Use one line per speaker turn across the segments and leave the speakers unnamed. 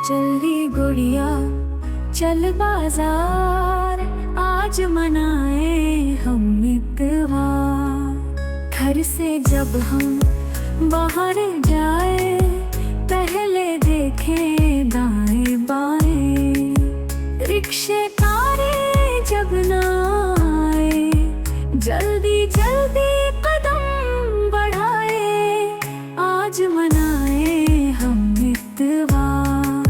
चली गुड़िया चल बाजार, आज मनाए हम इतवार। घर से जब हम बाहर जाए, पहले देखें दाएं बाएं। रिक्शे तारे जब ना आए, जल्दी जल्दी कदम बढ़ाए। आज मनाए हम इतवार,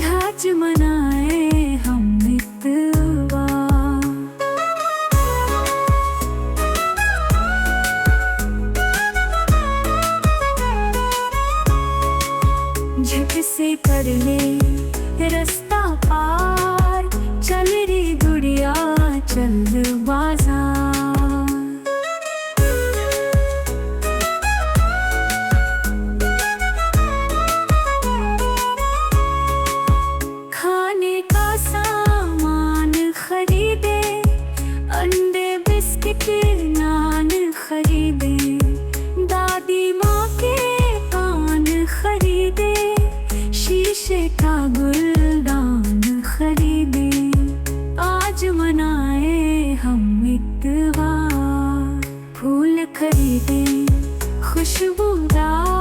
आज मनाए हम इतवार। झट से कर ले रास्ता पार, चल रे गुड़िया चल बाजार। खाने का सामान खरीदे, अंडे बिस्किट नान खरीदे। दादी माँ के कान खरीदे, शीशे का गुलदान खरीदे। आज मनाए हम इतवार, फूल खरीदे खुशबूदार।